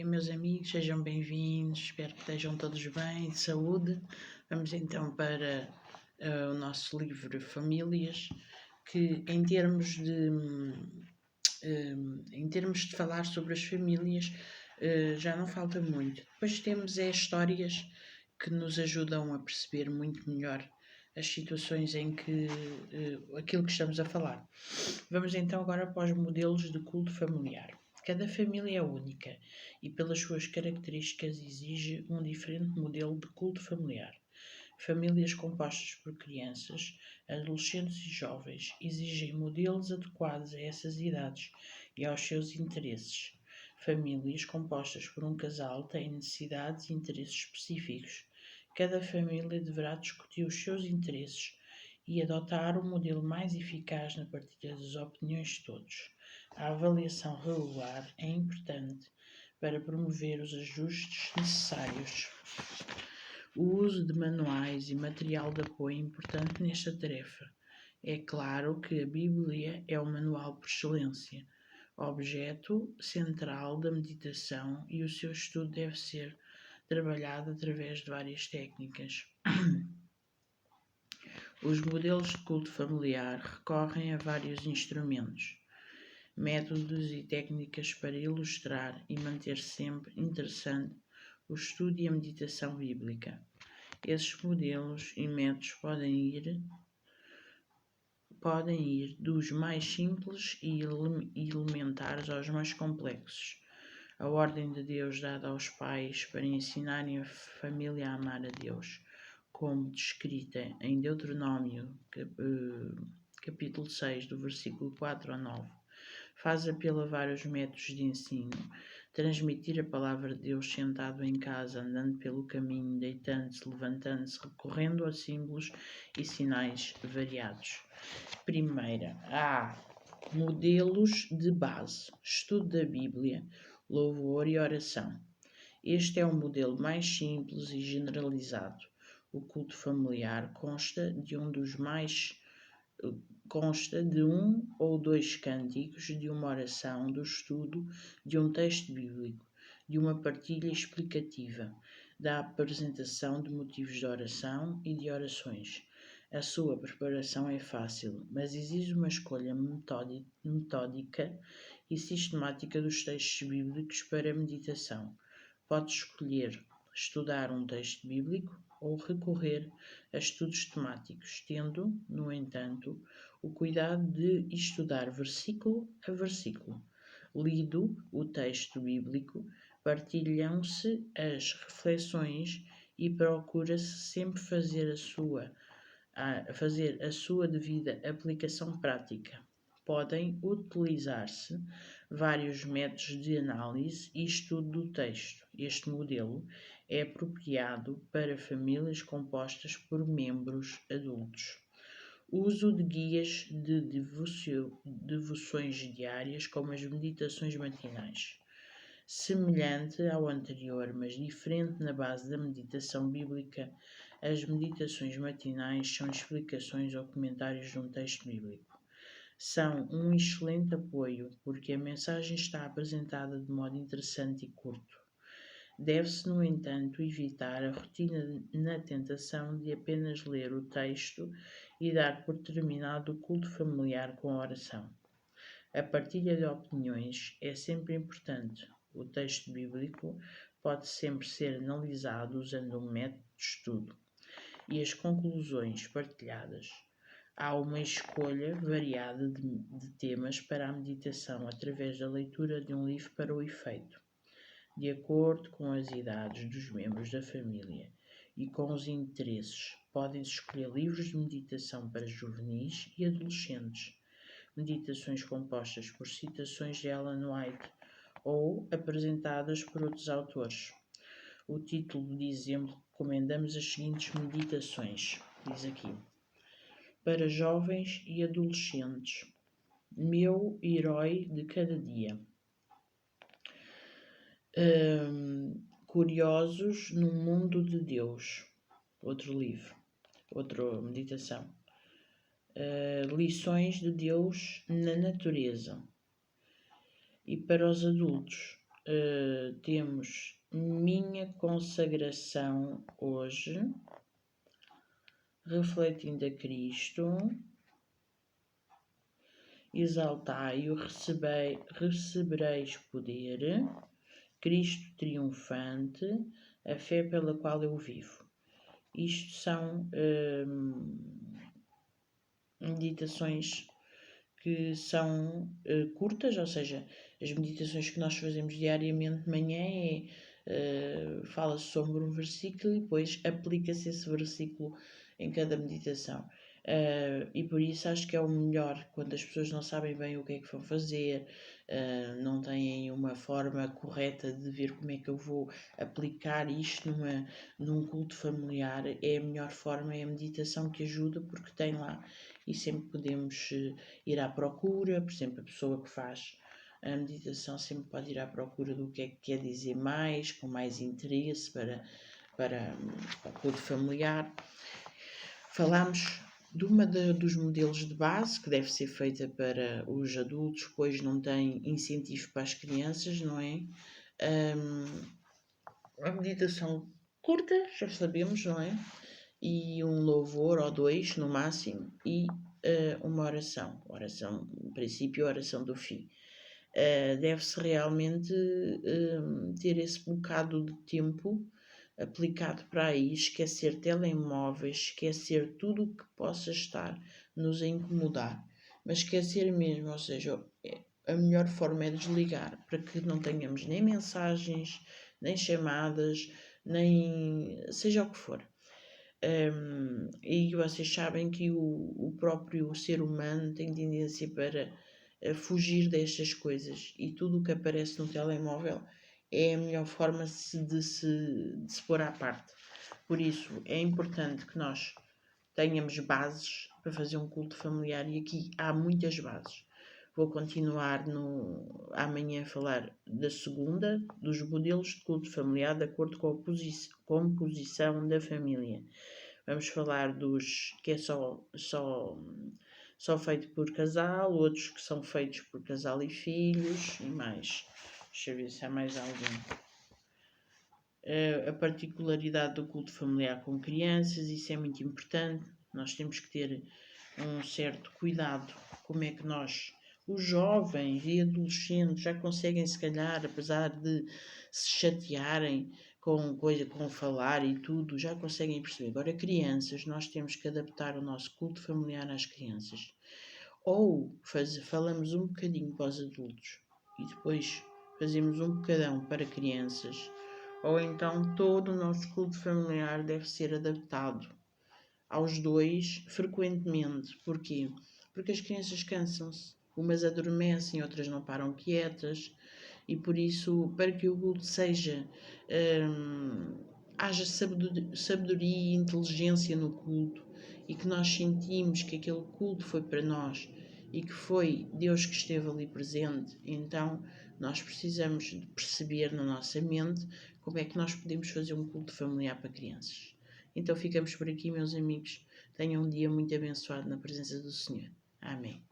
meus amigos, sejam bem-vindos, espero que estejam todos bem, de saúde. Vamos então para o nosso livro Famílias, que em termos de falar sobre as famílias, já não falta muito. Depois temos histórias que nos ajudam a perceber muito melhor as situações em que aquilo que estamos a falar. Vamos então agora para os modelos de culto familiar. Cada família é única e, pelas suas características, exige um diferente modelo de culto familiar. Famílias compostas por crianças, adolescentes e jovens exigem modelos adequados a essas idades e aos seus interesses. Famílias compostas por um casal têm necessidades e interesses específicos. Cada família deverá discutir os seus interesses e adotar o modelo mais eficaz na partilha das opiniões de todos. A avaliação regular é importante para promover os ajustes necessários. O uso de manuais e material de apoio é importante nesta tarefa. É claro que a Bíblia é o manual por excelência, objeto central da meditação, e o seu estudo deve ser trabalhado através de várias técnicas. Os modelos de culto familiar recorrem a vários instrumentos, métodos e técnicas para ilustrar e manter sempre interessante o estudo e a meditação bíblica. Esses modelos e métodos podem ir dos mais simples e elementares aos mais complexos. A ordem de Deus dada aos pais para ensinarem a família a amar a Deus, como descrita em Deuteronômio, capítulo 6, do versículo 4 a 9, faz apelo a vários métodos de ensino. Transmitir a palavra de Deus sentado em casa, andando pelo caminho, deitando-se, levantando-se, recorrendo a símbolos e sinais variados. Primeira, modelos de base, estudo da Bíblia, louvor e oração. Este é o modelo mais simples e generalizado. O culto familiar consta de um ou dois cânticos, de uma oração, do estudo de um texto bíblico, de uma partilha explicativa, da apresentação de motivos de oração e de orações. A sua preparação é fácil, mas exige uma escolha metódica e sistemática dos textos bíblicos para a meditação. Pode escolher estudar um texto bíblico ou recorrer a estudos temáticos, tendo, no entanto, o cuidado de estudar versículo a versículo. Lido o texto bíblico, partilham-se as reflexões e procura-se sempre fazer a sua devida aplicação prática. Podem utilizar-se vários métodos de análise e estudo do texto. Este modelo é apropriado para famílias compostas por membros adultos. Uso de guias de devoções diárias, como as meditações matinais. Semelhante ao anterior, mas diferente na base da meditação bíblica, as meditações matinais são explicações ou comentários de um texto bíblico. São um excelente apoio porque a mensagem está apresentada de modo interessante e curto. Deve-se, no entanto, evitar a rotina na tentação de apenas ler o texto e dar por terminado o culto familiar com a oração. A partilha de opiniões é sempre importante. O texto bíblico pode sempre ser analisado usando um método de estudo e as conclusões partilhadas. Há uma escolha variada de temas para a meditação através da leitura de um livro para o efeito, de acordo com as idades dos membros da família e com os interesses. Podem-se escolher livros de meditação para juvenis e adolescentes, meditações compostas por citações de Ellen White ou apresentadas por outros autores. O título de exemplo: recomendamos as seguintes meditações, diz aqui: para jovens e adolescentes, meu herói de cada dia. Curiosos no mundo de Deus, outro livro, outra meditação. Lições de Deus na natureza. E para os adultos, temos minha consagração hoje, refletindo a Cristo, exaltai-o, recebereis poder, Cristo triunfante, a fé pela qual eu vivo. Isto são meditações que são curtas, ou seja, as meditações que nós fazemos diariamente de manhã fala-se sobre um versículo e depois aplica-se esse versículo em cada meditação. E por isso acho que é o melhor quando as pessoas não sabem bem o que é que vão fazer, não têm uma forma correta de ver como é que eu vou aplicar isto num culto familiar. É a melhor forma, é a meditação que ajuda, porque tem lá e sempre podemos ir à procura. Por exemplo, a pessoa que faz a meditação sempre pode ir à procura do que é que quer dizer mais, com mais interesse para o culto familiar. Falámos de dos modelos de base, que deve ser feita para os adultos, pois não tem incentivo para as crianças, não é? A meditação curta, já sabemos, não é? E um louvor ou dois no máximo, e uma oração, no princípio, a oração do fim. Deve-se realmente ter esse bocado de tempo aplicado para aí, esquecer telemóveis, esquecer tudo o que possa estar nos a incomodar, mas esquecer mesmo, ou seja, a melhor forma é desligar, para que não tenhamos nem mensagens, nem chamadas, nem seja o que for. E vocês sabem que o próprio ser humano tem tendência para fugir destas coisas, e tudo o que aparece no telemóvel é a melhor forma de se pôr à parte. Por isso é importante que nós tenhamos bases para fazer um culto familiar, e aqui há muitas bases. Vou continuar amanhã a falar da segunda, dos modelos de culto familiar de acordo com a composição da família. Vamos falar dos que é só feito por casal, outros que são feitos por casal e filhos, e mais. Deixa eu ver se há mais algum. A particularidade do culto familiar com crianças, isso é muito importante. Nós temos que ter um certo cuidado. Como é que nós, os jovens e adolescentes, já conseguem, se calhar, apesar de se chatearem com falar e tudo, já conseguem perceber. Agora, crianças, nós temos que adaptar o nosso culto familiar às crianças. Ou falamos um bocadinho para os adultos e depois fazemos um bocadão para crianças, ou então todo o nosso culto familiar deve ser adaptado aos dois frequentemente. Porquê? Porque as crianças cansam-se, umas adormecem, outras não param quietas, e por isso, para que o culto haja sabedoria e inteligência no culto, e que nós sentimos que aquele culto foi para nós e que foi Deus que esteve ali presente, então nós precisamos de perceber na nossa mente como é que nós podemos fazer um culto familiar para crianças. Então ficamos por aqui, meus amigos. Tenham um dia muito abençoado na presença do Senhor. Amém.